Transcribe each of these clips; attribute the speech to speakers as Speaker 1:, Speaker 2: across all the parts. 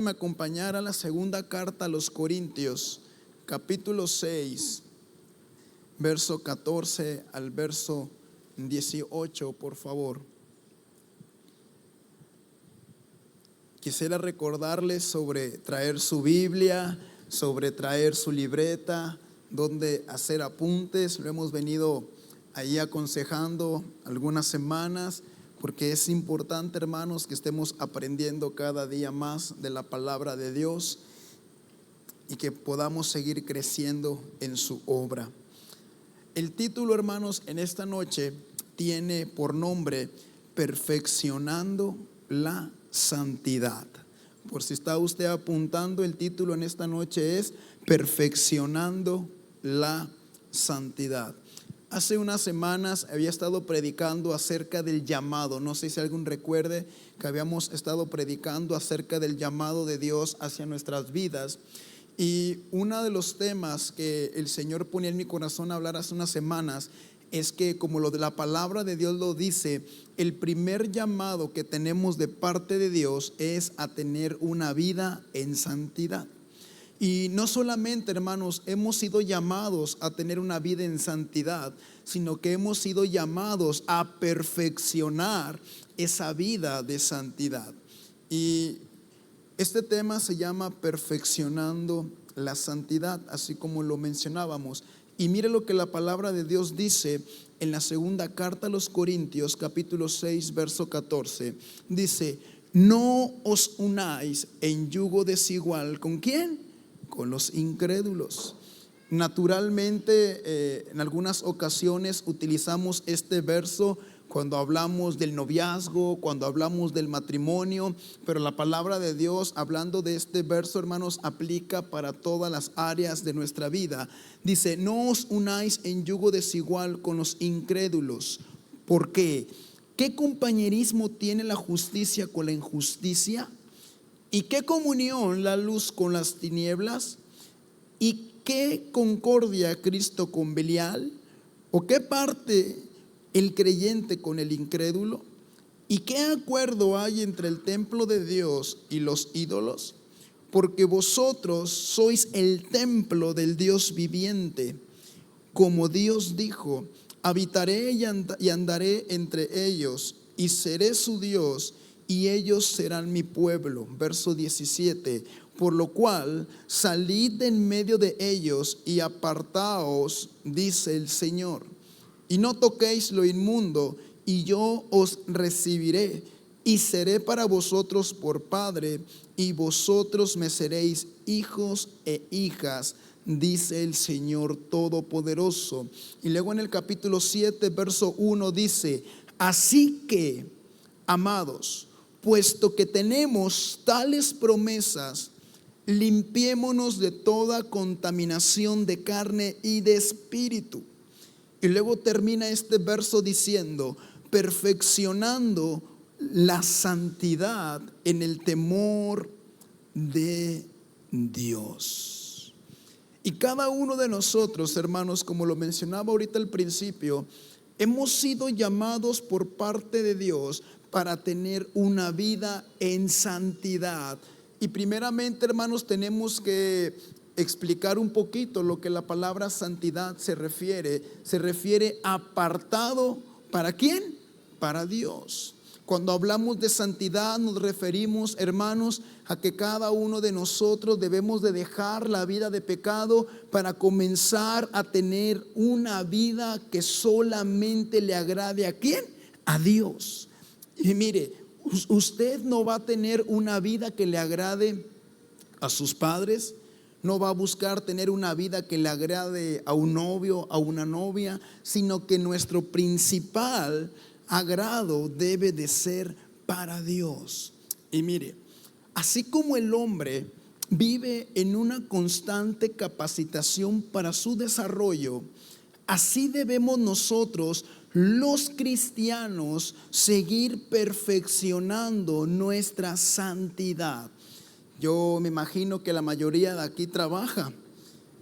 Speaker 1: Me acompañara a la segunda carta a los Corintios, capítulo 6, verso 14 al verso 18, por favor. Quisiera recordarles sobre traer su Biblia, sobre traer su libreta, donde hacer apuntes. Lo hemos venido ahí aconsejando algunas semanas, porque es importante, hermanos, que estemos aprendiendo cada día más de la palabra de Dios y que podamos seguir creciendo en su obra. El título, hermanos, en esta noche tiene por nombre Perfeccionando la Santidad. Por si está usted apuntando, el título en esta noche es Perfeccionando la Santidad. Hace unas semanas había estado predicando acerca del llamado. No sé si alguien recuerde que habíamos estado predicando acerca del llamado de Dios hacia nuestras vidas. Y uno de los temas que el Señor ponía en mi corazón a hablar hace unas semanas es que, como lo de la palabra de Dios lo dice, el primer llamado que tenemos de parte de Dios es a tener una vida en santidad. Y no solamente, hermanos, hemos sido llamados a tener una vida en santidad, sino que hemos sido llamados a perfeccionar esa vida de santidad. Y este tema se llama Perfeccionando la Santidad, así como lo mencionábamos. Y mire lo que la palabra de Dios dice en la segunda carta a los Corintios, capítulo 6, verso 14. Dice: no os unáis en yugo desigual. ¿Con quién? Con los incrédulos. Naturalmente, en algunas ocasiones utilizamos este verso cuando hablamos del noviazgo, cuando hablamos del matrimonio, pero la palabra de Dios, hablando de este verso, hermanos, aplica para todas las áreas de nuestra vida. Dice: no os unáis en yugo desigual con los incrédulos. ¿Por qué? ¿Qué compañerismo tiene la justicia con la injusticia? ¿Y qué comunión la luz con las tinieblas? ¿Y qué concordia Cristo con Belial? ¿O qué parte el creyente con el incrédulo? ¿Y qué acuerdo hay entre el templo de Dios y los ídolos? Porque vosotros sois el templo del Dios viviente. Como Dios dijo: habitaré y andaré entre ellos, y seré su Dios, y ellos serán mi pueblo. Verso 17. Por lo cual, salid de en medio de ellos y apartaos, dice el Señor, y no toquéis lo inmundo, y yo os recibiré, y seré para vosotros por padre, y vosotros me seréis hijos e hijas, dice el Señor Todopoderoso. Y luego en el capítulo 7, verso 1 dice: así que, amados, puesto que tenemos tales promesas, limpiémonos de toda contaminación de carne y de espíritu. Y luego termina este verso diciendo: perfeccionando la santidad en el temor de Dios. Y cada uno de nosotros, hermanos, como lo mencionaba ahorita al principio, hemos sido llamados por parte de Dios para tener una vida en santidad. Y primeramente, hermanos, tenemos que explicar un poquito lo que la palabra santidad se refiere. Se refiere a apartado. ¿Para quién? Para Dios. Cuando hablamos de santidad nos referimos, hermanos, a que cada uno de nosotros debemos de dejar la vida de pecado para comenzar a tener una vida que solamente le agrade ¿a quién? A Dios. Y mire, usted no va a tener una vida que le agrade a sus padres, no va a buscar tener una vida que le agrade a un novio, a una novia, sino que nuestro principal agrado debe de ser para Dios. Y mire, así como el hombre vive en una constante capacitación para su desarrollo, así debemos nosotros, los cristianos, seguir perfeccionando nuestra santidad. Yo me imagino que la mayoría de aquí trabaja.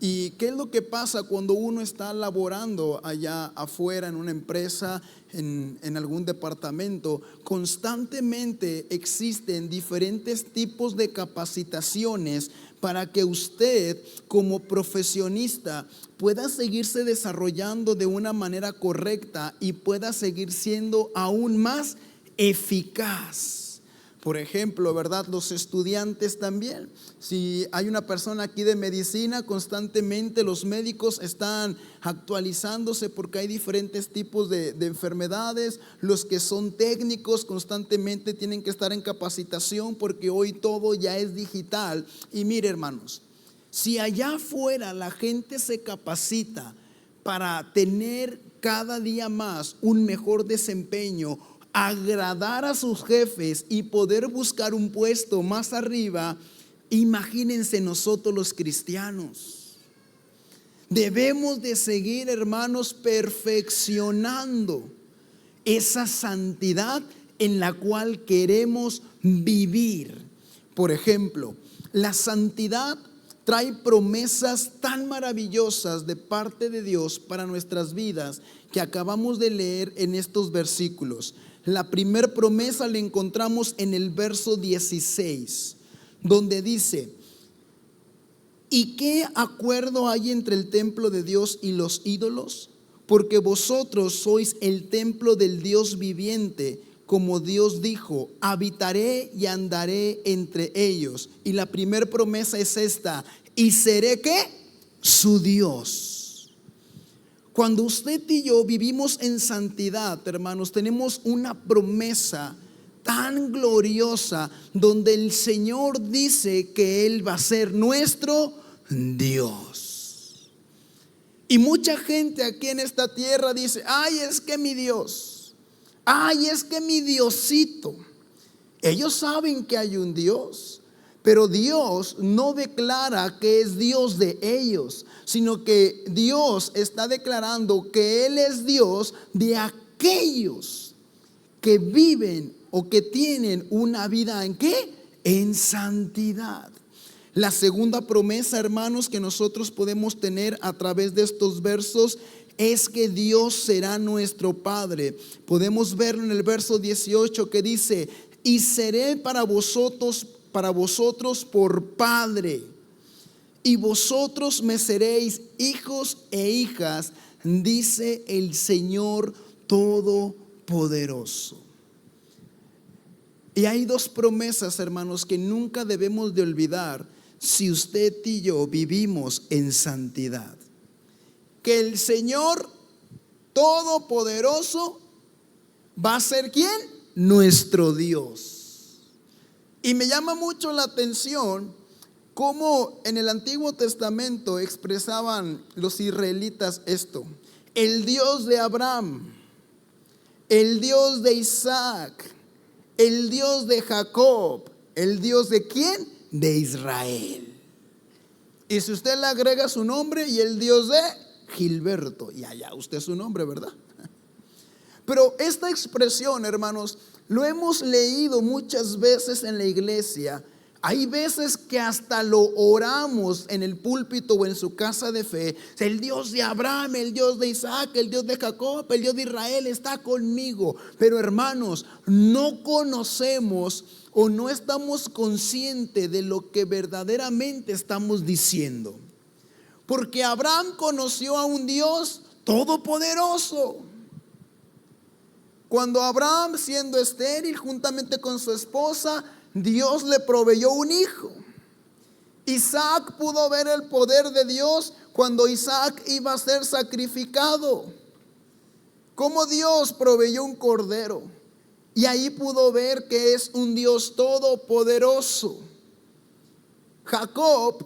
Speaker 1: ¿Y qué es lo que pasa cuando uno está laborando allá afuera en una empresa, en algún departamento? Constantemente existen diferentes tipos de capacitaciones para que usted como profesionista pueda seguirse desarrollando de una manera correcta y pueda seguir siendo aún más eficaz. Por ejemplo, ¿verdad? Los estudiantes también. Si hay una persona aquí de medicina, constantemente los médicos están actualizándose porque hay diferentes tipos de enfermedades. Los que son técnicos constantemente tienen que estar en capacitación porque hoy todo ya es digital. Y mire, hermanos, si allá afuera la gente se capacita para tener cada día más un mejor desempeño, agradar a sus jefes y poder buscar un puesto más arriba, imagínense nosotros los cristianos. Debemos de seguir, hermanos, perfeccionando esa santidad en la cual queremos vivir. Por ejemplo, la santidad trae promesas tan maravillosas de parte de Dios para nuestras vidas que acabamos de leer en estos versículos. La primera promesa la encontramos en el verso 16, donde dice: ¿y qué acuerdo hay entre el templo de Dios y los ídolos? Porque vosotros sois el templo del Dios viviente, como Dios dijo: habitaré y andaré entre ellos. Y la primera promesa es esta: y seré ¿qué? Su Dios. Cuando usted y yo vivimos en santidad, hermanos, tenemos una promesa tan gloriosa donde el Señor dice que Él va a ser nuestro Dios. Y mucha gente aquí en esta tierra dice: ay, es que mi Dios, ay, es que mi Diosito. Ellos saben que hay un Dios, pero Dios no declara que es Dios de ellos, sino que Dios está declarando que Él es Dios de aquellos que viven o que tienen una vida ¿en qué? En santidad. La segunda promesa, hermanos, que nosotros podemos tener a través de estos versos es que Dios será nuestro Padre. Podemos verlo en el verso 18 que dice: y seré para vosotros por Padre, y vosotros me seréis hijos e hijas, dice el Señor Todopoderoso. Y hay dos promesas, hermanos, que nunca debemos de olvidar si usted y yo vivimos en santidad: que el Señor Todopoderoso va a ser ¿quién? Nuestro Dios. Y me llama mucho la atención cómo en el Antiguo Testamento expresaban los israelitas esto: el Dios de Abraham, el Dios de Isaac, el Dios de Jacob, el Dios de ¿quién? De Israel. Y si usted le agrega su nombre, y el Dios de Gilberto, y allá usted su nombre, ¿verdad? Pero esta expresión, hermanos, lo hemos leído muchas veces en la iglesia. Hay veces que hasta lo oramos en el púlpito o en su casa de fe: el Dios de Abraham, el Dios de Isaac, el Dios de Jacob, el Dios de Israel está conmigo. Pero, hermanos, no conocemos o no estamos conscientes de lo que verdaderamente estamos diciendo. Porque Abraham conoció a un Dios todopoderoso. Cuando Abraham, siendo estéril juntamente con su esposa, Dios le proveyó un hijo. Isaac pudo ver el poder de Dios cuando Isaac iba a ser sacrificado. Cómo Dios proveyó un cordero. Y ahí pudo ver que es un Dios todopoderoso. Jacob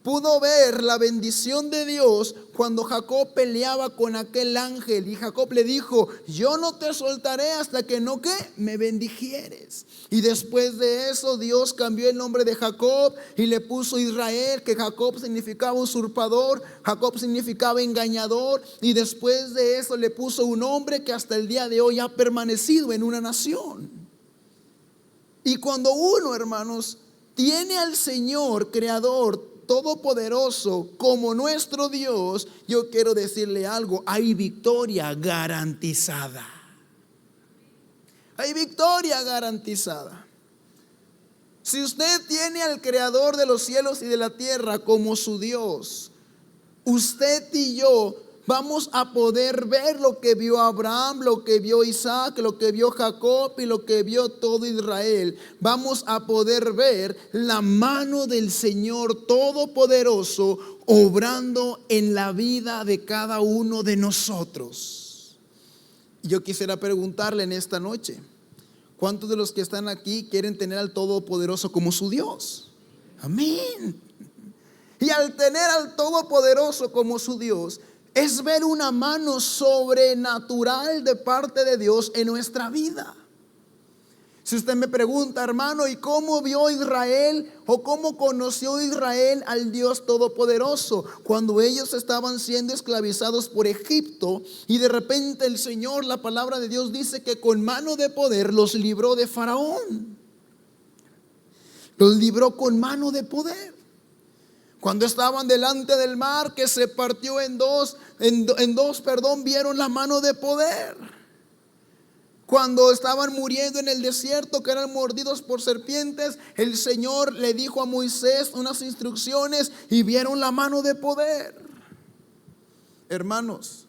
Speaker 1: pudo ver la bendición de Dios cuando Jacob peleaba con aquel ángel, y Jacob le dijo: yo no te soltaré hasta que no ¿qué? Me bendijeres. Y después de eso Dios cambió el nombre de Jacob y le puso Israel, que Jacob significaba usurpador, Jacob significaba engañador, y después de eso le puso un nombre que hasta el día de hoy ha permanecido en una nación. Y cuando uno, hermanos, tiene al Señor creador todopoderoso como nuestro Dios, yo quiero decirle algo: hay victoria garantizada. Hay victoria garantizada. Si usted tiene al Creador de los cielos y de la tierra como su Dios, usted y yo vamos a poder ver lo que vio Abraham, lo que vio Isaac, lo que vio Jacob y lo que vio todo Israel. Vamos a poder ver la mano del Señor Todopoderoso obrando en la vida de cada uno de nosotros. Yo quisiera preguntarle en esta noche: ¿cuántos de los que están aquí quieren tener al Todopoderoso como su Dios? Amén. Y al tener al Todopoderoso como su Dios, es ver una mano sobrenatural de parte de Dios en nuestra vida. Si usted me pregunta, hermano, ¿y cómo vio Israel o cómo conoció Israel al Dios Todopoderoso? Cuando ellos estaban siendo esclavizados por Egipto, y de repente el Señor, la palabra de Dios dice que con mano de poder los libró de Faraón. Los libró con mano de poder. Cuando estaban delante del mar que se partió en dos, vieron la mano de poder. Cuando estaban muriendo en el desierto, que eran mordidos por serpientes, el Señor le dijo a Moisés unas instrucciones y vieron la mano de poder. Hermanos,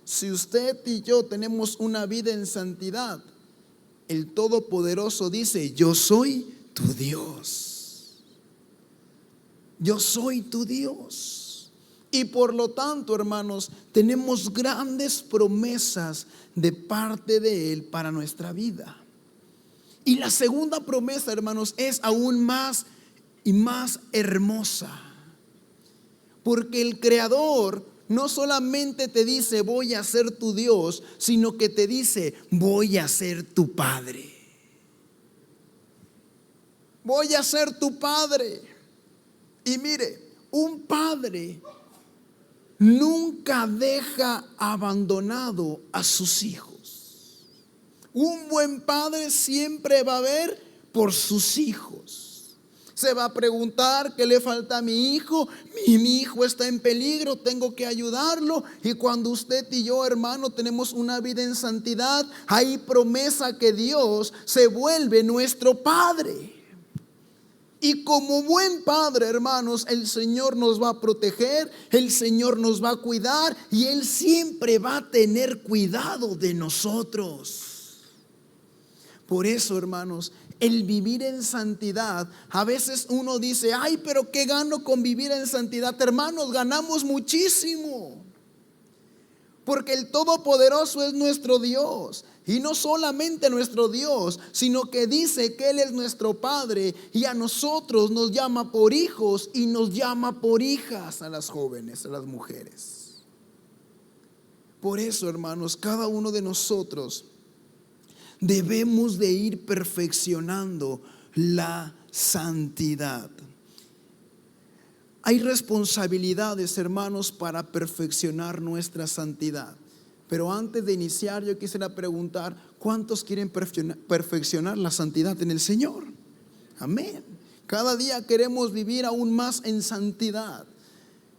Speaker 1: si usted y yo tenemos una vida en santidad, el Todopoderoso dice: yo soy tu Dios. Yo soy tu Dios. Y por lo tanto, hermanos, tenemos grandes promesas de parte de Él para nuestra vida. Y la segunda promesa, hermanos, es aún más y más hermosa. Porque el Creador no solamente te dice: voy a ser tu Dios, sino que te dice: voy a ser tu Padre. Voy a ser tu Padre. Y mire, un padre nunca deja abandonado a sus hijos. Un buen padre siempre va a ver por sus hijos. Se va a preguntar: ¿qué le falta a mi hijo? Mi hijo está en peligro, tengo que ayudarlo. Y cuando usted y yo, hermano, tenemos una vida en santidad, hay promesa que Dios se vuelve nuestro Padre. Y como buen padre, hermanos, el Señor nos va a proteger, el Señor nos va a cuidar, y Él siempre va a tener cuidado de nosotros. Por eso, hermanos, el vivir en santidad, a veces uno dice: ay, pero ¿qué gano con vivir en santidad? Hermanos, ganamos muchísimo. Porque el Todopoderoso es nuestro Dios. Y no solamente nuestro Dios, sino que dice que Él es nuestro Padre, y a nosotros nos llama por hijos y nos llama por hijas, a las jóvenes, a las mujeres. Por eso, hermanos, cada uno de nosotros debemos de ir perfeccionando la santidad. Hay responsabilidades, hermanos, para perfeccionar nuestra santidad. Pero antes de iniciar, yo quisiera preguntar: ¿cuántos quieren perfeccionar la santidad en el Señor? Amén. Cada día queremos vivir aún más en santidad.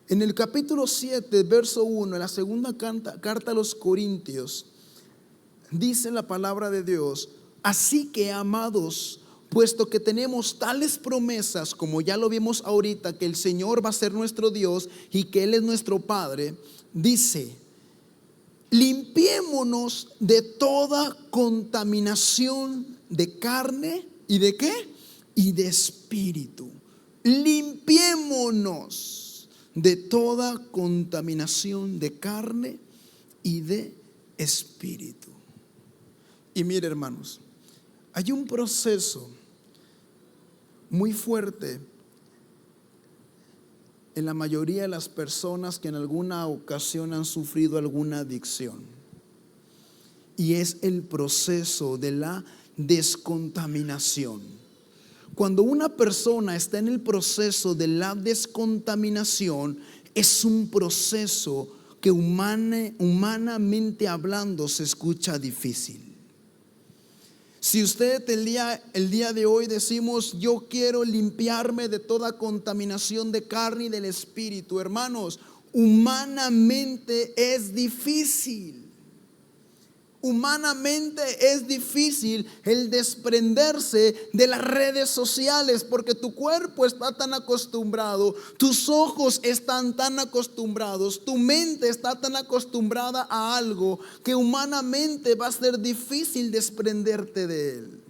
Speaker 1: En el capítulo 7, verso 1, en la segunda carta a los Corintios, dice la palabra de Dios: así que, amados, puesto que tenemos tales promesas, como ya lo vimos ahorita, que el Señor va a ser nuestro Dios y que Él es nuestro Padre, dice: limpiémonos de toda contaminación de carne y de ¿qué? Y de espíritu. Limpiémonos de toda contaminación de carne y de espíritu. Y mire, hermanos, hay un proceso muy fuerte en la mayoría de las personas que en alguna ocasión han sufrido alguna adicción, y es el proceso de la descontaminación. Cuando una persona está en el proceso de la descontaminación, es un proceso que humanamente hablando se escucha difícil. Si usted el día de hoy decimos, yo quiero limpiarme de toda contaminación de carne y del espíritu, hermanos, humanamente es difícil. Humanamente es difícil el desprenderse de las redes sociales, porque tu cuerpo está tan acostumbrado, tus ojos están tan acostumbrados, tu mente está tan acostumbrada a algo que humanamente va a ser difícil desprenderte de él.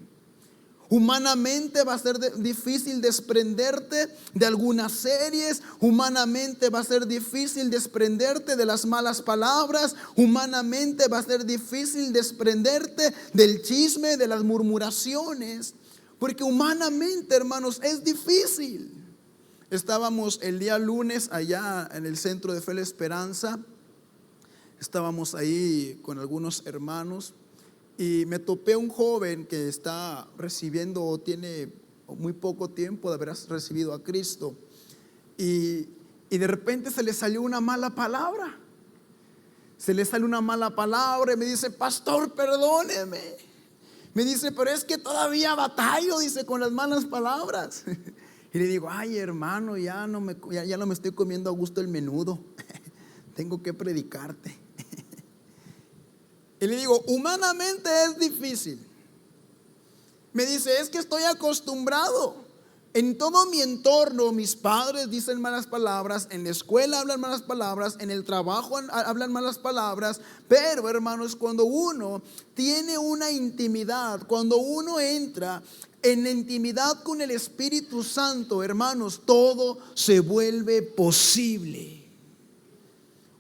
Speaker 1: Humanamente va a ser difícil desprenderte de algunas series. Humanamente va a ser difícil desprenderte de las malas palabras. Humanamente va a ser difícil desprenderte del chisme, de las murmuraciones. Porque humanamente, hermanos, es difícil. Estábamos el día lunes allá en el Centro de Fe La Esperanza. Estábamos ahí con algunos hermanos. Y me topé un joven que está recibiendo o tiene muy poco tiempo de haber recibido a Cristo. Y de repente se le salió una mala palabra. Se le sale una mala palabra y me dice, pastor, perdóneme. Me dice, pero es que todavía batallo, dice, con las malas palabras. Y le digo, ay hermano, ya no me estoy comiendo a gusto el menudo. Tengo que predicarte. Y le digo, humanamente es difícil. Me dice, es que estoy acostumbrado. En todo mi entorno, mis padres dicen malas palabras, en la escuela hablan malas palabras, en el trabajo hablan malas palabras. Pero hermanos, cuando uno tiene una intimidad, cuando uno entra en intimidad con el Espíritu Santo, hermanos, todo se vuelve posible.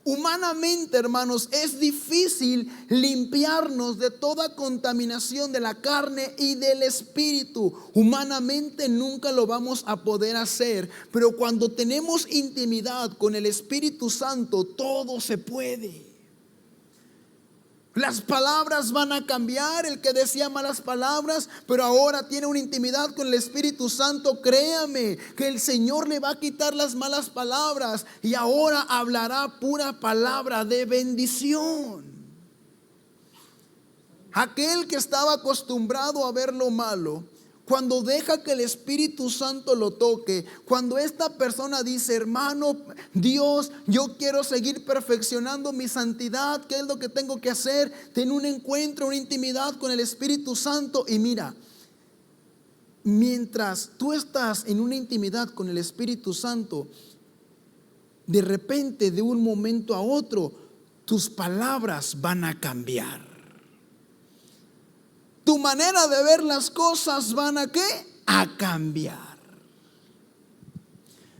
Speaker 1: Humanamente, hermanos, es difícil limpiarnos de toda contaminación de la carne y del espíritu. Humanamente nunca lo vamos a poder hacer, pero cuando tenemos intimidad con el Espíritu Santo, todo se puede. Las palabras van a cambiar. El que decía malas palabras, pero ahora tiene una intimidad con el Espíritu Santo, créame que el Señor le va a quitar las malas palabras y ahora hablará pura palabra de bendición. Aquel que estaba acostumbrado a ver lo malo, cuando deja que el Espíritu Santo lo toque, cuando esta persona dice, hermano, Dios, yo quiero seguir perfeccionando mi santidad, ¿qué es lo que tengo que hacer? Ten un encuentro, una intimidad con el Espíritu Santo. Y mira, mientras tú estás en una intimidad con el Espíritu Santo, de repente, de un momento a otro, tus palabras van a cambiar. Tu manera de ver las cosas van a ¿qué? A cambiar.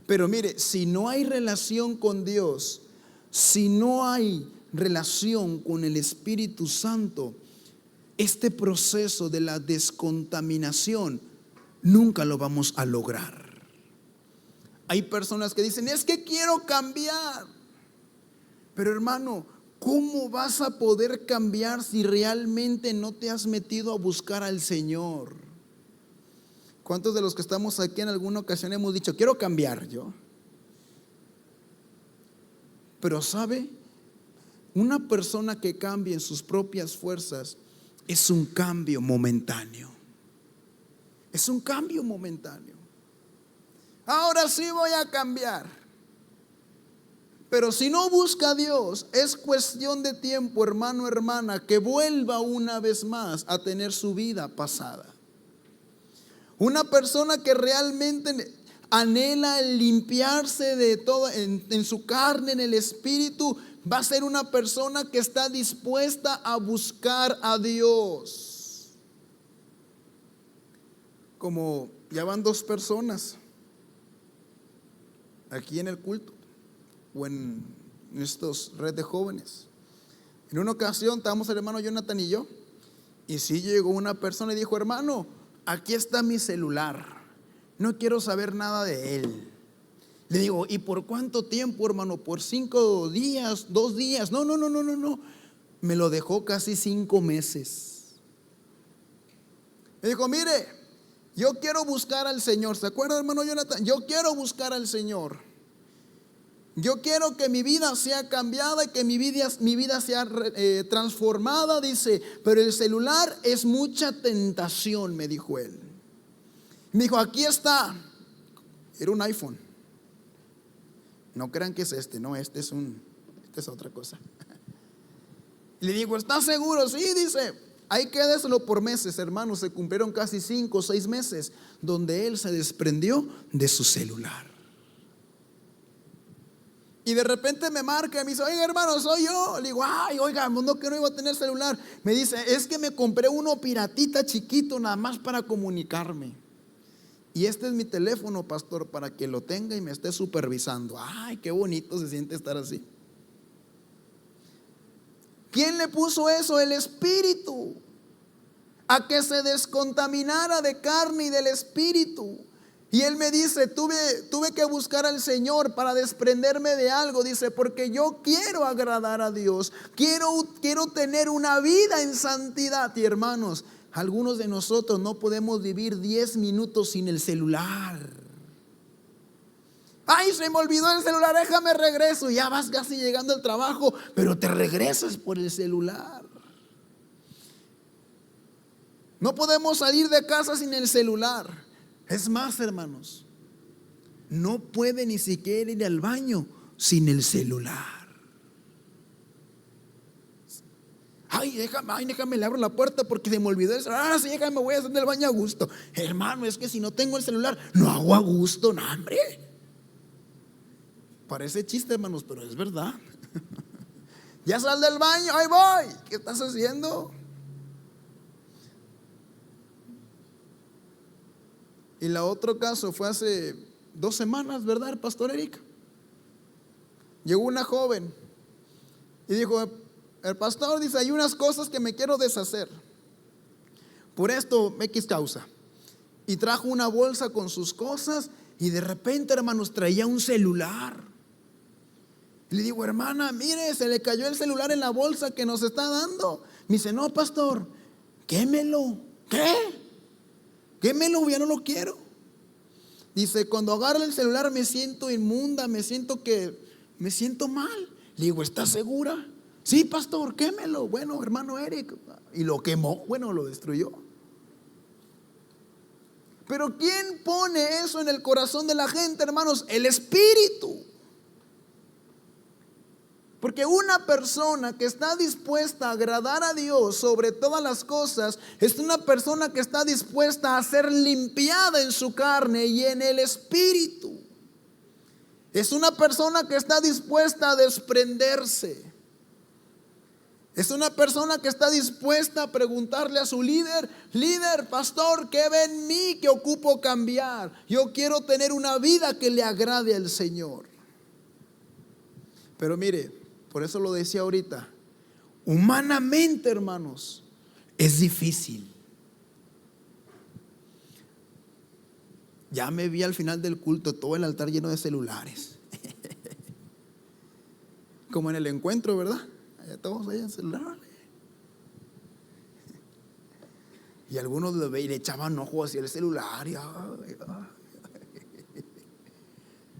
Speaker 1: Pero mire, si no hay relación con Dios, si no hay relación con el Espíritu Santo, este proceso de la descontaminación nunca lo vamos a lograr. Hay personas que dicen, es que quiero cambiar. Pero hermano, ¿cómo vas a poder cambiar si realmente no te has metido a buscar al Señor? ¿Cuántos de los que estamos aquí en alguna ocasión hemos dicho, quiero cambiar yo? Pero ¿sabe? Una persona que cambia en sus propias fuerzas es un cambio momentáneo. Es un cambio momentáneo. Ahora sí voy a cambiar. Pero si no busca a Dios, es cuestión de tiempo, hermano, hermana, que vuelva una vez más a tener su vida pasada. Una persona que realmente anhela el limpiarse de todo en su carne, en el espíritu, va a ser una persona que está dispuesta a buscar a Dios. Como ya van dos personas aquí en el culto o en estos red de jóvenes. En una ocasión estábamos el hermano Jonathan y yo, y sí llegó una persona y dijo, hermano, aquí está mi celular, no quiero saber nada de él. Le digo, ¿y por cuánto tiempo, hermano? ¿Por 5 días, 2 días? No, me lo dejó casi 5 meses. Me dijo, mire, yo quiero buscar al Señor. ¿Se acuerda, hermano Jonathan? Yo quiero buscar al Señor. Yo quiero que mi vida sea cambiada y que mi vida sea transformada, dice, pero el celular es mucha tentación, me dijo él. Me dijo, aquí está. Era un iPhone. No crean que es este, no, este es otra cosa. Le digo, ¿estás seguro? Sí, dice, ahí quédeselo por meses, hermanos. Se cumplieron casi 5 o 6 meses donde él se desprendió de su celular. Y de repente me marca y me dice, oiga hermano, soy yo. Le digo, ay, oiga, no que no iba a tener celular. Me dice, es que me compré uno piratita chiquito nada más para comunicarme. Y este es mi teléfono, pastor, para que lo tenga y me esté supervisando. Ay, qué bonito se siente estar así. ¿Quién le puso eso? El Espíritu. A que se descontaminara de carne y del Espíritu. Y él me dice, tuve que buscar al Señor para desprenderme de algo. Dice, porque yo quiero agradar a Dios. Quiero tener una vida en santidad. Y hermanos, algunos de nosotros no podemos vivir 10 minutos sin el celular. Ay, se me olvidó el celular, déjame regreso. Ya vas casi llegando al trabajo, pero te regresas por el celular. No podemos salir de casa sin el celular. Es más, hermanos, no puede ni siquiera ir al baño sin el celular. Ay, déjame, le abro la puerta porque se me olvidó el celular. Ahora sí, déjame, voy a hacer el baño a gusto. Hermano, es que si no tengo el celular, no hago a gusto, no, hombre. Parece chiste, hermanos, pero es verdad. Ya sal del baño, ahí voy. ¿Qué estás haciendo? Y la otro caso fue hace 2 semanas, ¿verdad, el pastor Eric? Llegó una joven y dijo, el pastor dice, hay unas cosas que me quiero deshacer. Por esto, X causa. Y trajo una bolsa con sus cosas y de repente, hermanos, traía un celular. Y le digo, hermana, mire, se le cayó el celular en la bolsa que nos está dando. Me dice, no, pastor, quémelo. ¿Qué? Quémelo, ya no lo quiero. Dice, cuando agarro el celular me siento inmunda, me siento mal. Le digo, ¿estás segura? Sí, pastor, quémelo. Bueno, hermano Eric. Y lo quemó, bueno, lo destruyó. Pero ¿quién pone eso en el corazón de la gente, hermanos? El Espíritu. Porque una persona que está dispuesta a agradar a Dios sobre todas las cosas es una persona que está dispuesta a ser limpiada en su carne y en el Espíritu. Es una persona que está dispuesta a desprenderse. Es una persona que está dispuesta a preguntarle a su líder, pastor, ¿qué ve en mí que ocupo cambiar? Yo quiero tener una vida que le agrade al Señor. Pero mire, por eso lo decía ahorita, humanamente, hermanos, es difícil. Ya me vi al final del culto todo el altar lleno de celulares. Como en el encuentro, ¿verdad? Todos ahí en celular. Y algunos lo veían y le echaban ojo hacia el celular.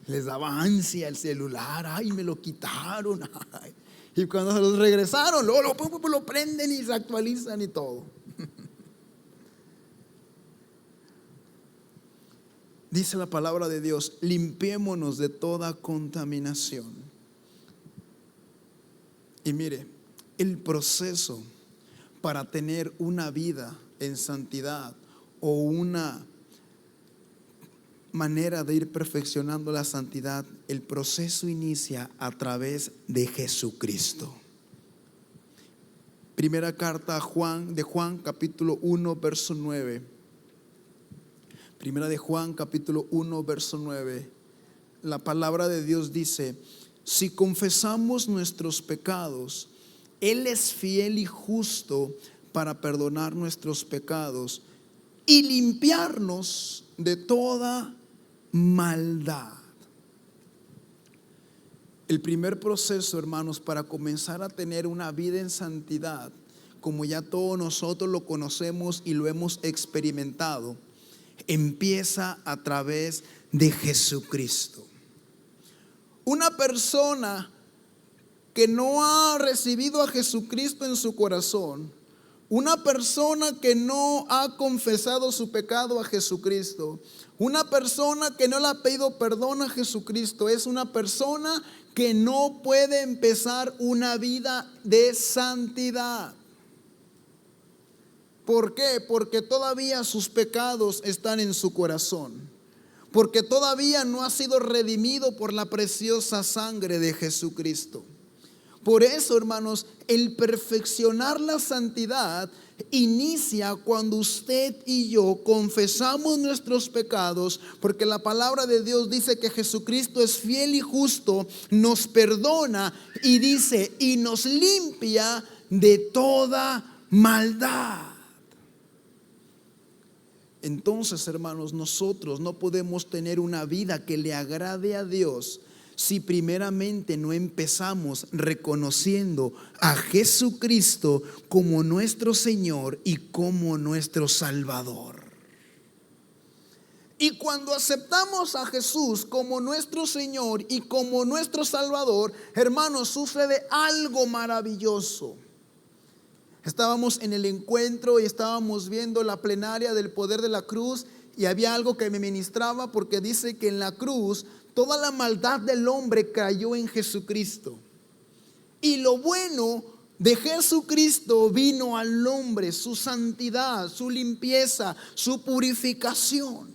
Speaker 1: Les daba ansia el celular. Ay, me lo quitaron. Ay. Y cuando se los regresaron, luego lo prenden y se actualizan y todo. Dice la palabra de Dios, limpiémonos de toda contaminación. Y mire, el proceso para tener una vida en santidad o una manera de ir perfeccionando la santidad, el proceso inicia a través de Jesucristo. Primera carta de Juan capítulo 1 verso 9. Primera de Juan capítulo 1 verso 9. La palabra de Dios dice, si confesamos nuestros pecados, Él es fiel y justo para perdonar nuestros pecados y limpiarnos de toda maldad. El primer proceso, hermanos, para comenzar a tener una vida en santidad, como ya todos nosotros lo conocemos y lo hemos experimentado, empieza a través de Jesucristo. Una persona que no ha recibido a Jesucristo en su corazón, una persona que no ha confesado su pecado a Jesucristo, una persona que no le ha pedido perdón a Jesucristo, es una persona que no puede empezar una vida de santidad. ¿Por qué? Porque todavía sus pecados están en su corazón, porque todavía no ha sido redimido por la preciosa sangre de Jesucristo. Por eso, hermanos, el perfeccionar la santidad inicia cuando usted y yo confesamos nuestros pecados, porque la palabra de Dios dice que Jesucristo es fiel y justo, nos perdona y dice, y nos limpia de toda maldad. Entonces, hermanos, nosotros no podemos tener una vida que le agrade a Dios si primeramente no empezamos reconociendo a Jesucristo como nuestro Señor y como nuestro Salvador. Y cuando aceptamos a Jesús como nuestro Señor y como nuestro Salvador, hermanos, sucede algo maravilloso. Estábamos en el encuentro y estábamos viendo la plenaria del poder de la cruz, y había algo que me ministraba, porque dice que en la cruz toda la maldad del hombre cayó en Jesucristo, y lo bueno de Jesucristo vino al hombre, su santidad, su limpieza, su purificación.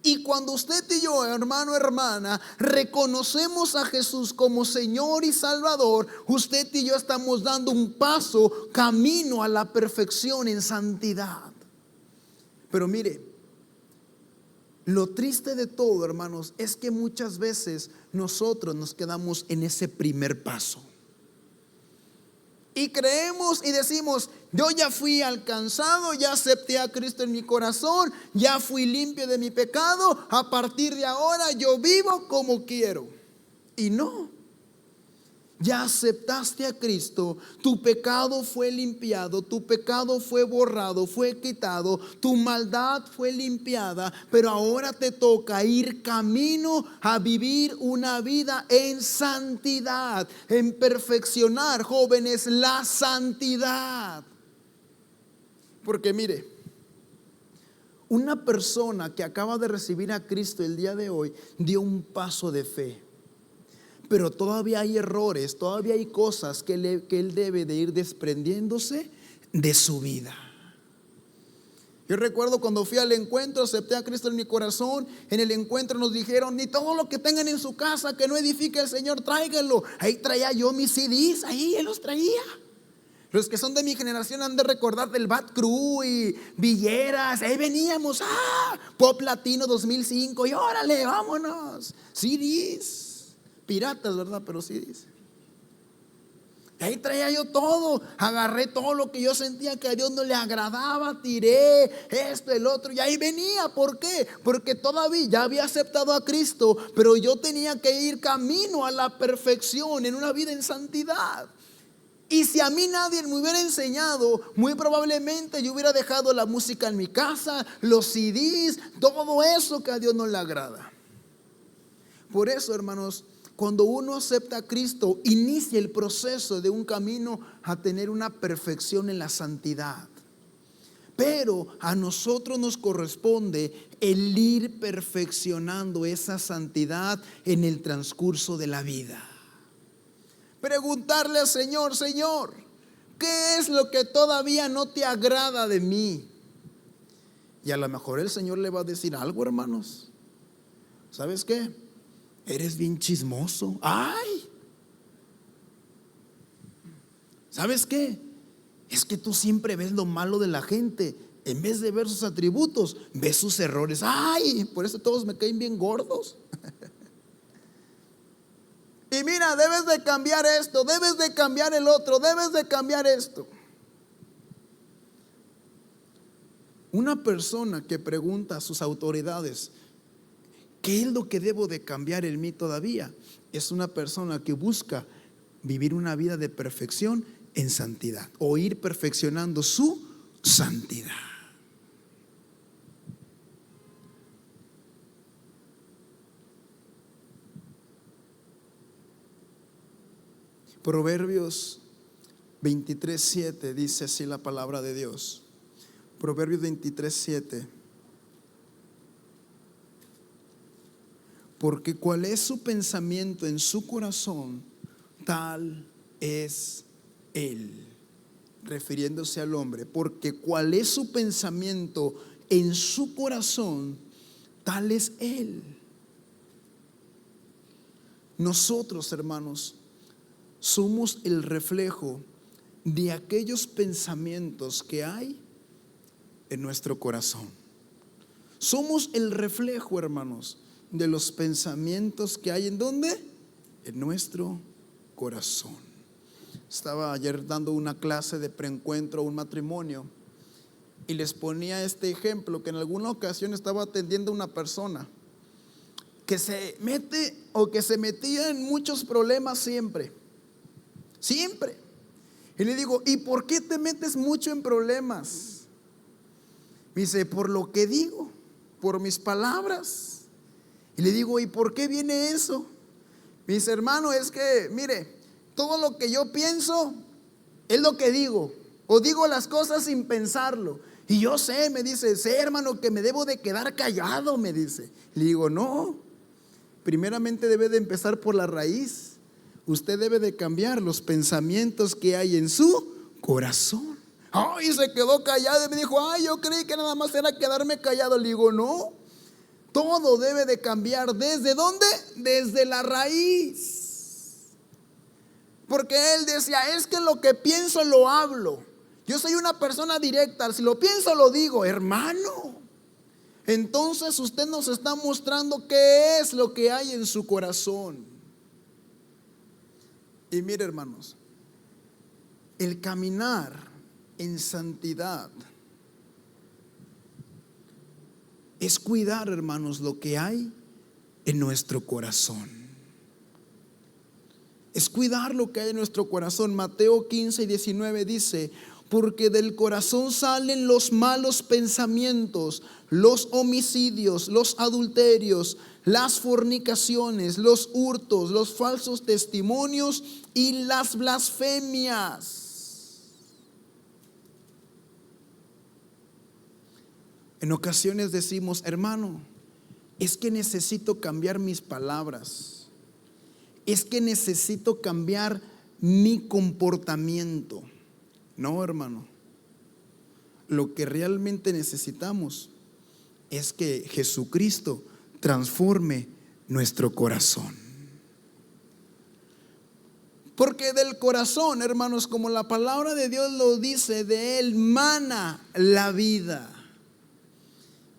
Speaker 1: Y cuando usted y yo, hermano, hermana, reconocemos a Jesús como Señor y Salvador, usted y yo estamos dando un paso camino a la perfección en santidad. Pero mire, lo triste de todo, hermanos, es que muchas veces nosotros nos quedamos en ese primer paso. Y creemos y decimos, yo ya fui alcanzado, ya acepté a Cristo en mi corazón, ya fui limpio de mi pecado, a partir de ahora yo vivo como quiero. Y no. Ya aceptaste a Cristo, tu pecado fue limpiado, tu pecado fue borrado, fue quitado, tu maldad fue limpiada, pero ahora te toca ir camino a vivir una vida en santidad, en perfeccionar, jóvenes, la santidad. Porque mire, una persona que acaba de recibir a Cristo el día de hoy dio un paso de fe. Pero todavía hay errores, todavía hay cosas que él debe de ir desprendiéndose de su vida. Yo recuerdo cuando fui al encuentro, acepté a Cristo en mi corazón. En el encuentro nos dijeron, ni todo lo que tengan en su casa que no edifique el Señor, tráiganlo. Ahí traía yo mis CDs, ahí él los traía. Los que son de mi generación han de recordar del Bad Crew y Villeras. Ahí veníamos, Pop Latino 2005, y órale, vámonos. CDs. Piratas, ¿verdad? Pero sí dice. Ahí traía yo todo, agarré todo lo que yo sentía que a Dios no le agradaba, tiré esto, el otro, y ahí venía. ¿Por qué? Porque todavía ya había aceptado a Cristo, pero yo tenía que ir camino a la perfección en una vida en santidad. Y si a mí nadie me hubiera enseñado, muy probablemente yo hubiera dejado la música en mi casa, los CDs, todo eso que a Dios no le agrada. Por eso, hermanos, cuando uno acepta a Cristo, inicia el proceso de un camino a tener una perfección en la santidad. Pero a nosotros nos corresponde el ir perfeccionando esa santidad en el transcurso de la vida. Preguntarle al Señor, Señor, ¿qué es lo que todavía no te agrada de mí? Y a lo mejor el Señor le va a decir algo, hermanos. ¿Sabes qué? Eres bien chismoso. ¡Ay! ¿Sabes qué? Es que tú siempre ves lo malo de la gente. En vez de ver sus atributos, ves sus errores. ¡Ay! Por eso todos me caen bien gordos. Y mira, debes de cambiar esto, debes de cambiar el otro, debes de cambiar esto. Una persona que pregunta a sus autoridades, ¿qué es lo que debo de cambiar en mí todavía? Es una persona que busca vivir una vida de perfección en santidad, o ir perfeccionando su santidad. Proverbios 23:7 dice así la palabra de Dios. Proverbios 23:7. Porque cuál es su pensamiento en su corazón, tal es él. Refiriéndose al hombre. Porque cuál es su pensamiento en su corazón, tal es él. Nosotros, hermanos, somos el reflejo de aquellos pensamientos que hay en nuestro corazón. Somos el reflejo, hermanos, de los pensamientos que hay ¿en dónde? En nuestro corazón. Estaba ayer dando una clase de preencuentro a un matrimonio y les ponía este ejemplo, que en alguna ocasión estaba atendiendo a una persona que se mete o que se metía en muchos problemas siempre. Y le digo, ¿y por qué te metes mucho en problemas? Me dice, por lo que digo, por mis palabras. Y le digo, ¿y por qué viene eso? Me dice, hermano, es que, mire, todo lo que yo pienso es lo que digo, o digo las cosas sin pensarlo. Y yo sé, me dice, sé, hermano, que me debo de quedar callado, me dice. Le digo, no, primeramente debe de empezar por la raíz. Usted debe de cambiar los pensamientos que hay en su corazón. Ay, se quedó callado y me dijo, ay, yo creí que nada más era quedarme callado. Le digo, no, todo debe de cambiar. ¿Desde dónde? Desde la raíz. Porque él decía, es que lo que pienso lo hablo. Yo soy una persona directa, si lo pienso lo digo, hermano. Entonces usted nos está mostrando qué es lo que hay en su corazón. Y mire, hermanos, el caminar en santidad es cuidar, hermanos, lo que hay en nuestro corazón. Es cuidar lo que hay en nuestro corazón. Mateo 15:19 dice, porque del corazón salen los malos pensamientos, los homicidios, los adulterios, las fornicaciones, los hurtos, los falsos testimonios y las blasfemias. En ocasiones decimos, hermano, es que necesito cambiar mis palabras, es que necesito cambiar mi comportamiento. No, hermano, lo que realmente necesitamos es que Jesucristo transforme nuestro corazón. Porque del corazón, hermanos, como la palabra de Dios lo dice, de él mana la vida.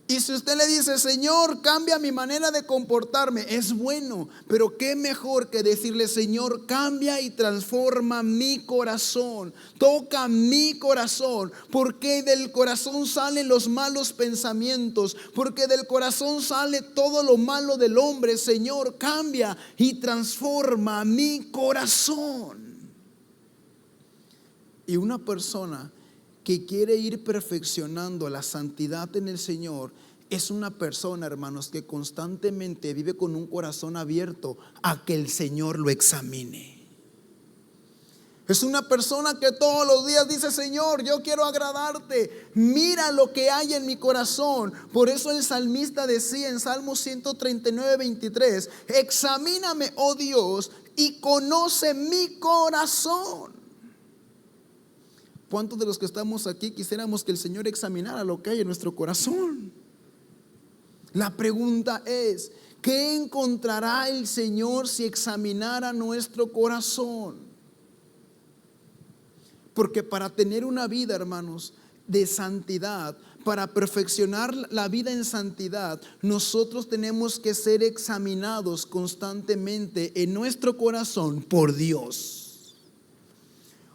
Speaker 1: Y si usted le dice, Señor, cambia mi manera de comportarme, es bueno, pero qué mejor que decirle, Señor, cambia y transforma mi corazón, toca mi corazón, porque del corazón salen los malos pensamientos, porque del corazón sale todo lo malo del hombre. Señor, cambia y transforma mi corazón. Y una persona que quiere ir perfeccionando la santidad en el Señor es una persona, hermanos, que constantemente vive con un corazón abierto a que el Señor lo examine. Es una persona que todos los días dice, Señor, yo quiero agradarte, mira lo que hay en mi corazón. Por eso el salmista decía en Salmo 139:23, examíname, oh Dios, y conoce mi corazón. ¿Cuántos de los que estamos aquí quisiéramos que el Señor examinara lo que hay en nuestro corazón? La pregunta es, ¿qué encontrará el Señor si examinara nuestro corazón? Porque para tener una vida, hermanos, de santidad, para perfeccionar la vida en santidad, nosotros tenemos que ser examinados constantemente en nuestro corazón por Dios.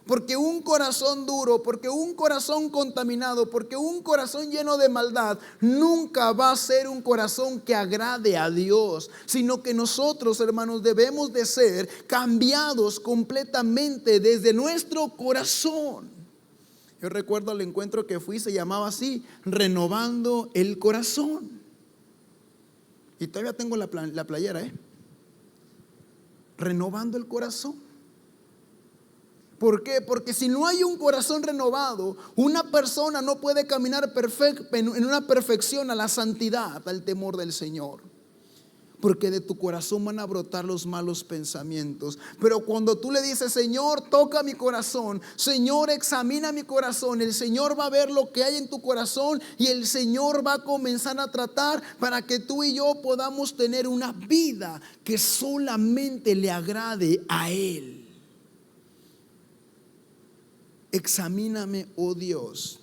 Speaker 1: Porque un corazón duro, porque un corazón contaminado, porque un corazón lleno de maldad nunca va a ser un corazón que agrade a Dios, sino que nosotros, hermanos, debemos de ser cambiados completamente desde nuestro corazón. Yo recuerdo el encuentro que fui, se llamaba así, renovando el corazón. Y todavía tengo la playera, renovando el corazón. ¿Por qué? Porque si no hay un corazón renovado, una persona no puede caminar en una perfección a la santidad, al temor del Señor. Porque de tu corazón van a brotar los malos pensamientos. Pero cuando tú le dices: Señor, toca mi corazón, Señor, examina mi corazón, el Señor va a ver lo que hay en tu corazón y el Señor va a comenzar a tratar para que tú y yo podamos tener una vida que solamente le agrade a Él. Examíname, oh Dios,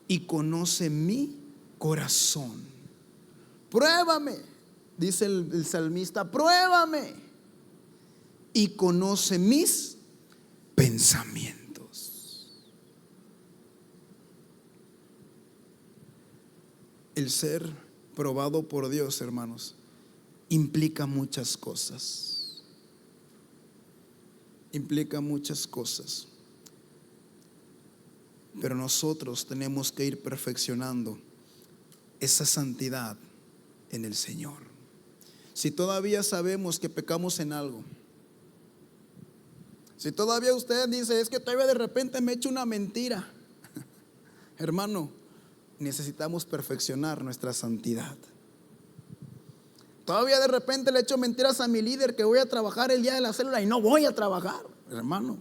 Speaker 1: y conoce mi corazón. Pruébame. Dice el salmista: pruébame y conoce mis pensamientos. El ser probado por Dios, hermanos, implica muchas cosas. Implica muchas cosas. Pero nosotros tenemos que ir perfeccionando esa santidad en el Señor. Si todavía sabemos que pecamos en algo, si todavía usted dice: es que todavía de repente me echo una mentira, hermano, necesitamos perfeccionar nuestra santidad. Todavía de repente le echo mentiras a mi líder que voy a trabajar el día de la célula y no voy a trabajar. Hermano,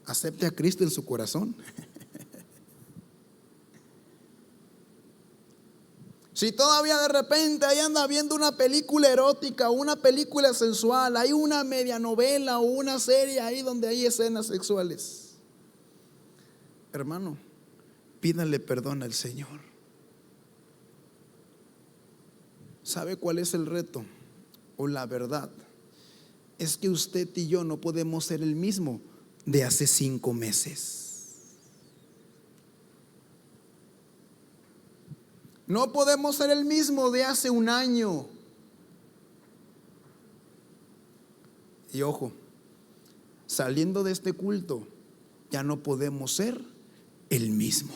Speaker 1: acepte a Cristo en su corazón. Si todavía de repente ahí anda viendo una película erótica, una película sensual, hay una media novela o una serie ahí donde hay escenas sexuales, hermano, pídale perdón al Señor. ¿Sabe cuál es el reto o la verdad? Es que usted y yo no podemos ser el mismo de hace 5 meses. No podemos ser el mismo de hace un año. Y ojo, saliendo de este culto, ya no podemos ser el mismo.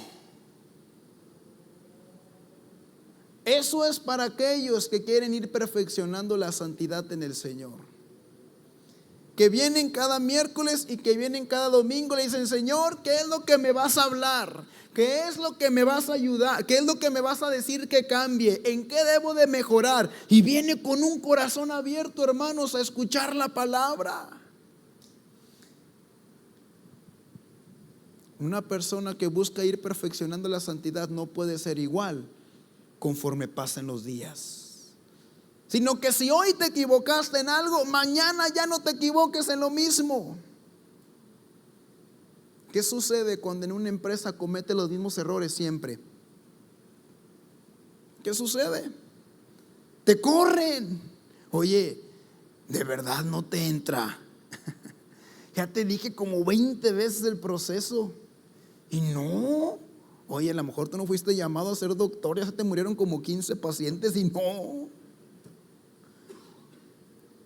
Speaker 1: Eso es para aquellos que quieren ir perfeccionando la santidad en el Señor, que vienen cada miércoles y que vienen cada domingo. Le dicen: Señor, ¿qué es lo que me vas a hablar? ¿Qué es lo que me vas a ayudar? ¿Qué es lo que me vas a decir que cambie? ¿En qué debo de mejorar? Y viene con un corazón abierto, hermanos, a escuchar la palabra. Una persona que busca ir perfeccionando la santidad no puede ser igual conforme pasen los días, sino que si hoy te equivocaste en algo, mañana ya no te equivoques en lo mismo. ¿Qué sucede cuando en una empresa comete los mismos errores siempre? ¿Qué sucede? Te corren. Oye, de verdad no te entra. Ya te dije como 20 veces el proceso y no. Oye, a lo mejor tú no fuiste llamado a ser doctor, ya se te murieron como 15 pacientes y no.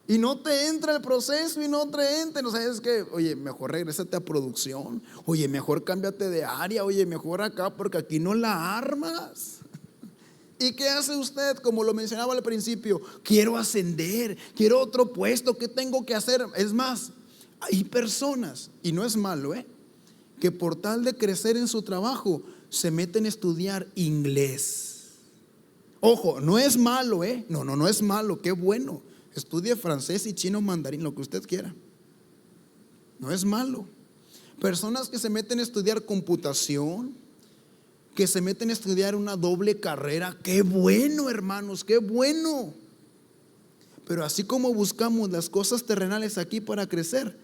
Speaker 1: Y no te entra el proceso y no te entra. No sabes que, oye, mejor regrésate a producción. Oye, mejor cámbiate de área. Oye, mejor acá, porque aquí no la armas. ¿Y qué hace usted? Como lo mencionaba al principio: quiero ascender, quiero otro puesto, ¿qué tengo que hacer? Es más, hay personas, y no es malo, que por tal de crecer en su trabajo se meten a estudiar inglés. Ojo, no es malo, no es malo, qué bueno. Estudie francés y chino, mandarín, lo que usted quiera. No es malo. Personas que se meten a estudiar computación, que se meten a estudiar una doble carrera. Qué bueno, hermanos, qué bueno. Pero así como buscamos las cosas terrenales aquí para crecer,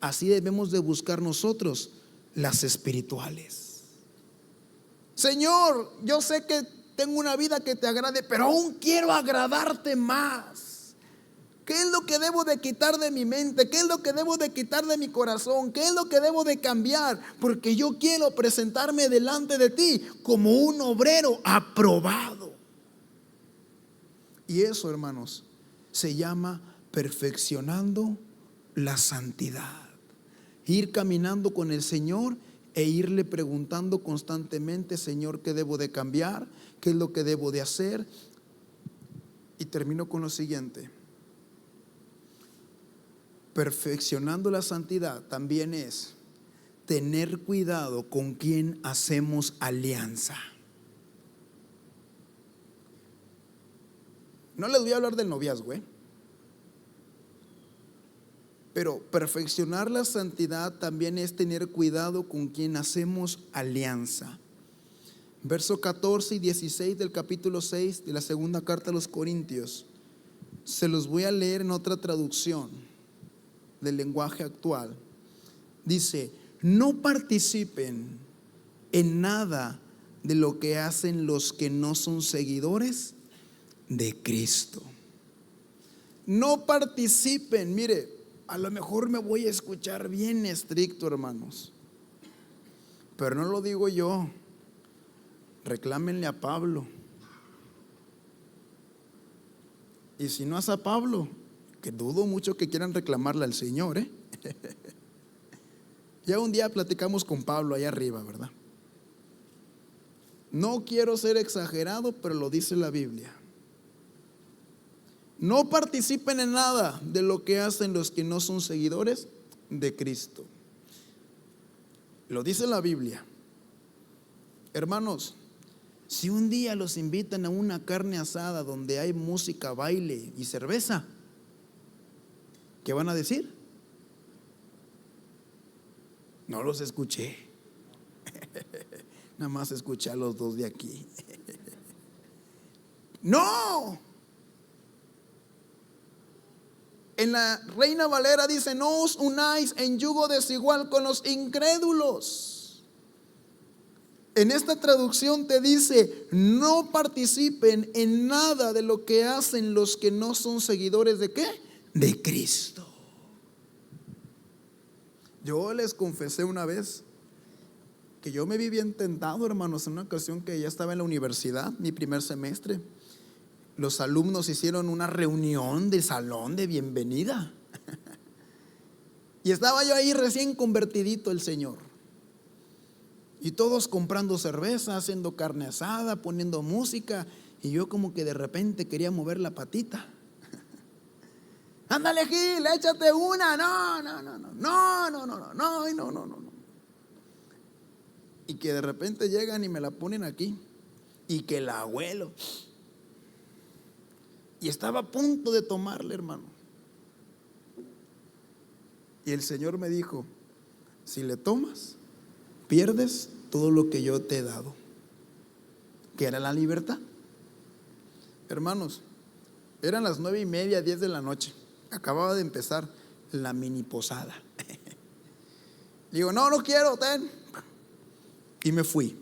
Speaker 1: así debemos de buscar nosotros las espirituales. Señor, yo sé que tengo una vida que te agrade, pero aún quiero agradarte más. ¿Qué es lo que debo de quitar de mi mente? ¿Qué es lo que debo de quitar de mi corazón? ¿Qué es lo que debo de cambiar? Porque yo quiero presentarme delante de ti como un obrero aprobado. Y eso, hermanos, se llama perfeccionando la santidad. Ir caminando con el Señor e irle preguntando constantemente: Señor, ¿qué debo de cambiar? ¿Qué es lo que debo de hacer? Y termino con lo siguiente: perfeccionando la santidad también es tener cuidado con quién hacemos alianza. No les voy a hablar del noviazgo, pero perfeccionar la santidad también es tener cuidado con quién hacemos alianza. Verso 14 y 16 del capítulo 6 de la segunda carta a los Corintios. Se los voy a leer en otra traducción del lenguaje actual. Dice: no participen en nada de lo que hacen los que no son seguidores de Cristo. No participen. Mire, a lo mejor me voy a escuchar bien estricto, hermanos, pero no lo digo yo. Reclámenle a Pablo. Y si no es a Pablo, que dudo mucho que quieran reclamarle al Señor, Ya un día platicamos con Pablo allá arriba, ¿verdad? No quiero ser exagerado, pero lo dice la Biblia. No participen en nada de lo que hacen los que no son seguidores de Cristo. Lo dice la Biblia. Hermanos, si un día los invitan a una carne asada donde hay música, baile y cerveza, ¿qué van a decir? No los escuché. Nada más escuché a los dos de aquí. No. En la Reina Valera dice: no os unáis en yugo desigual con los incrédulos. En esta traducción te dice: no participen en nada de lo que hacen los que no son seguidores de ¿qué? De Cristo. Yo les confesé una vez que yo me vi bien tentado, hermanos, en una ocasión que ya estaba en la universidad, mi primer semestre. Los alumnos hicieron una reunión de salón de bienvenida. Y estaba yo ahí recién convertidito el Señor. Y todos comprando cerveza, haciendo carne asada, poniendo música. Y yo como que de repente quería mover la patita. Ándale, Gil, échate una. No. Y que de repente llegan y me la ponen aquí. Y que el abuelo. Y estaba a punto de tomarle, hermano. Y el Señor me dijo: si le tomas, pierdes todo lo que yo te he dado, que era la libertad. Hermanos, eran las 9:30, 10 de la noche. Acababa de empezar la mini posada. Digo: no quiero, ten. Y me fui.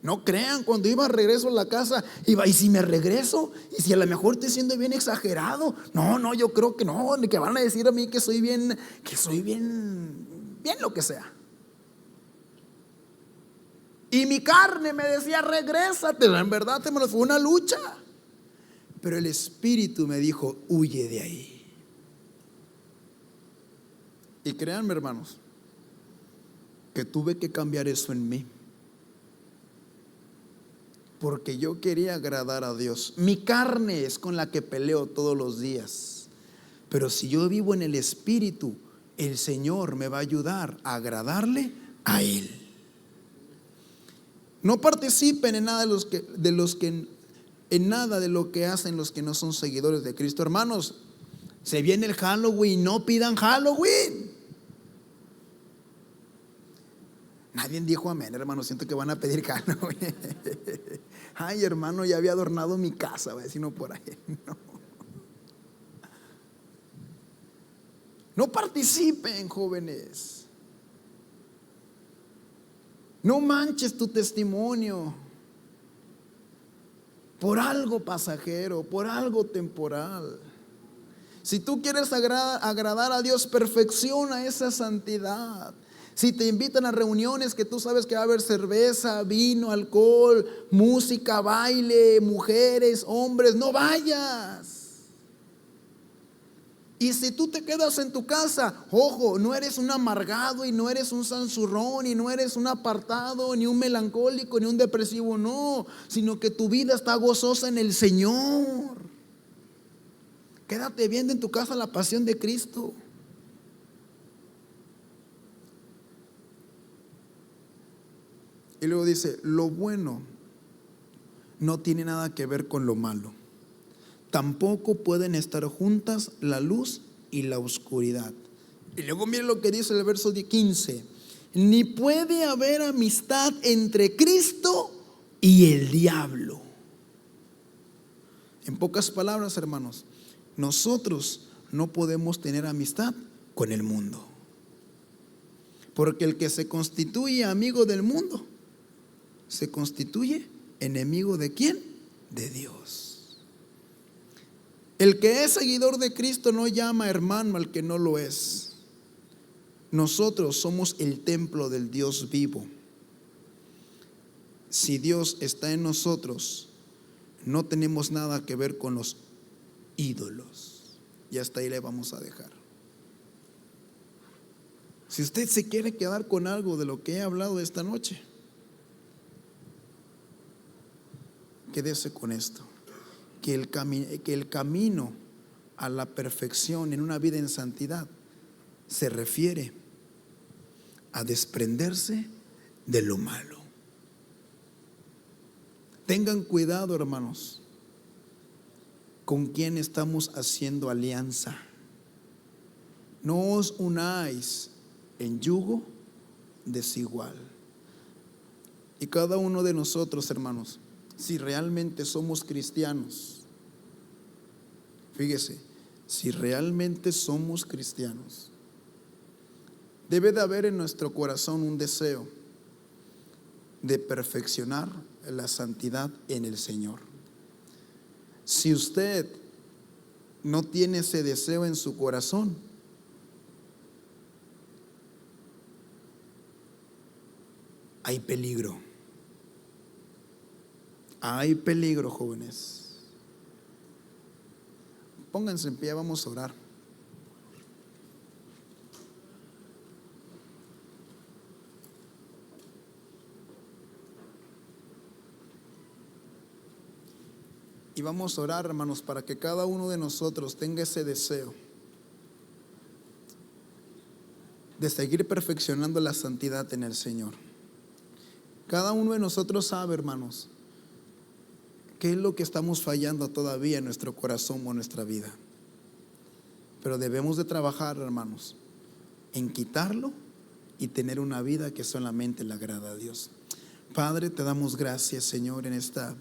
Speaker 1: No crean, cuando iba a regreso a la casa, iba: ¿y si me regreso? ¿Y si a lo mejor estoy siendo bien exagerado? No, yo creo que no, ni que van a decir a mí que soy bien lo que sea. Y mi carne me decía: regrésate. En verdad fue una lucha. Pero el Espíritu me dijo: huye de ahí. Y créanme, hermanos, que tuve que cambiar eso en mí. Porque yo quería agradar a Dios. Mi carne es con la que peleo todos los días. Pero si yo vivo en el Espíritu, el Señor me va a ayudar a agradarle a Él. No participen en nada en nada de lo que hacen los que no son seguidores de Cristo. Hermanos, se viene el Halloween, no pidan Halloween. Nadie dijo amén, hermano. Siento que van a pedir Halloween. Ay, hermano, ya había adornado mi casa, va a decir, no por ahí. No participen, jóvenes. No manches tu testimonio por algo pasajero, por algo temporal. Si tú quieres agradar a Dios, perfecciona esa santidad. Si te invitan a reuniones que tú sabes que va a haber cerveza, vino, alcohol, música, baile, mujeres, hombres, no vayas. Y si tú te quedas en tu casa, ojo, no eres un amargado y no eres un sanzurrón y no eres un apartado, ni un melancólico, ni un depresivo, no, sino que tu vida está gozosa en el Señor. Quédate viendo en tu casa la pasión de Cristo. Y luego dice, lo bueno no tiene nada que ver con lo malo. Tampoco pueden estar juntas la luz y la oscuridad. Y luego miren lo que dice el verso 15. Ni puede haber amistad entre Cristo y el diablo. En pocas palabras, hermanos, nosotros no podemos tener amistad con el mundo. Porque el que se constituye amigo del mundo, se constituye enemigo ¿de quién? De Dios. El que es seguidor de Cristo no llama hermano al que no lo es. Nosotros somos el templo del Dios vivo. Si Dios está en nosotros, no tenemos nada que ver con los ídolos. Y hasta ahí le vamos a dejar. Si usted se quiere quedar con algo de lo que he hablado esta noche, quédese con esto: que el camino a la perfección en una vida en santidad se refiere a desprenderse de lo malo. Tengan cuidado, hermanos, con quién estamos haciendo alianza. No os unáis en yugo desigual. Y cada uno de nosotros, hermanos, si realmente somos cristianos, fíjese, si realmente somos cristianos, debe de haber en nuestro corazón un deseo de perfeccionar la santidad en el Señor. Si usted no tiene ese deseo en su corazón, hay peligro. Hay peligro, jóvenes. Pónganse en pie, vamos a orar. Y vamos a orar, hermanos, para que cada uno de nosotros tenga ese deseo de seguir perfeccionando la santidad en el Señor. Cada uno de nosotros sabe, hermanos, qué es lo que estamos fallando todavía en nuestro corazón o en nuestra vida. Pero debemos de trabajar, hermanos, en quitarlo y tener una vida que solamente le agrada a Dios. Padre, te damos gracias, Señor, en esta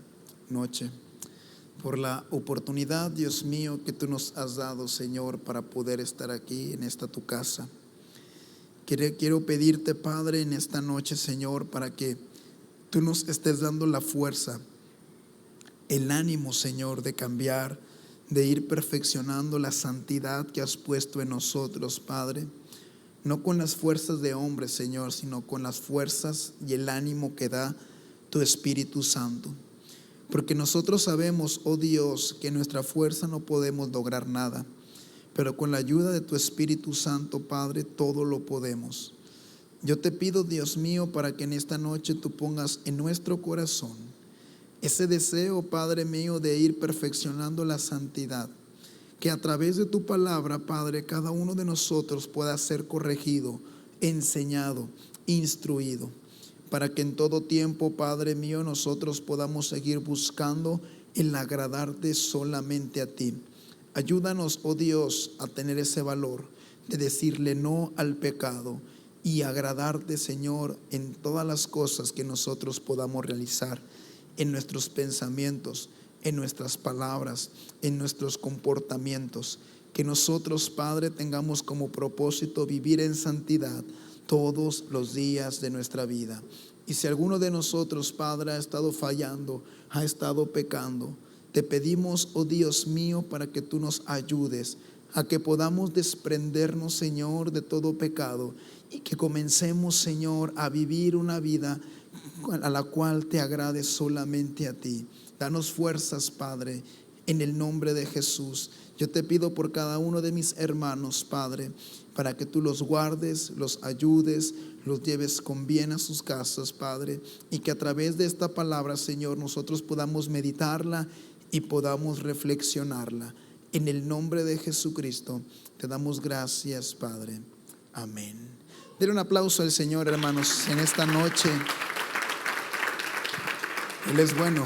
Speaker 1: noche, por la oportunidad, Dios mío, que tú nos has dado, Señor, para poder estar aquí en esta tu casa. Quiero pedirte, Padre, en esta noche, Señor, para que tú nos estés dando la fuerza, el ánimo, Señor, de cambiar, de ir perfeccionando la santidad que has puesto en nosotros, Padre. No con las fuerzas de hombres, Señor, sino con las fuerzas y el ánimo que da tu Espíritu Santo. Porque nosotros sabemos, oh Dios, que en nuestra fuerza no podemos lograr nada, pero con la ayuda de tu Espíritu Santo, Padre, todo lo podemos. Yo te pido, Dios mío, para que en esta noche tú pongas en nuestro corazón ese deseo, Padre mío, de ir perfeccionando la santidad. Que a través de tu palabra, Padre, cada uno de nosotros pueda ser corregido, enseñado, instruido, para que en todo tiempo, Padre mío, nosotros podamos seguir buscando el agradarte solamente a ti. Ayúdanos, oh Dios, a tener ese valor de decirle no al pecado y agradarte, Señor, en todas las cosas que nosotros podamos realizar, en nuestros pensamientos, en nuestras palabras, en nuestros comportamientos. Que nosotros, Padre, tengamos como propósito vivir en santidad todos los días de nuestra vida. Y si alguno de nosotros, Padre, ha estado fallando, ha estado pecando, te pedimos, oh Dios mío, para que tú nos ayudes a que podamos desprendernos, Señor, de todo pecado y que comencemos, Señor, a vivir una vida a la cual te agrade solamente a ti. Danos fuerzas, Padre, en el nombre de Jesús. Yo te pido por cada uno de mis hermanos, Padre, para que tú los guardes, los ayudes, los lleves con bien a sus casas, Padre, y que a través de esta palabra, Señor, nosotros podamos meditarla y podamos reflexionarla. En el nombre de Jesucristo te damos gracias, Padre. Amén. Denle un aplauso al Señor, hermanos, en esta noche. Él es bueno.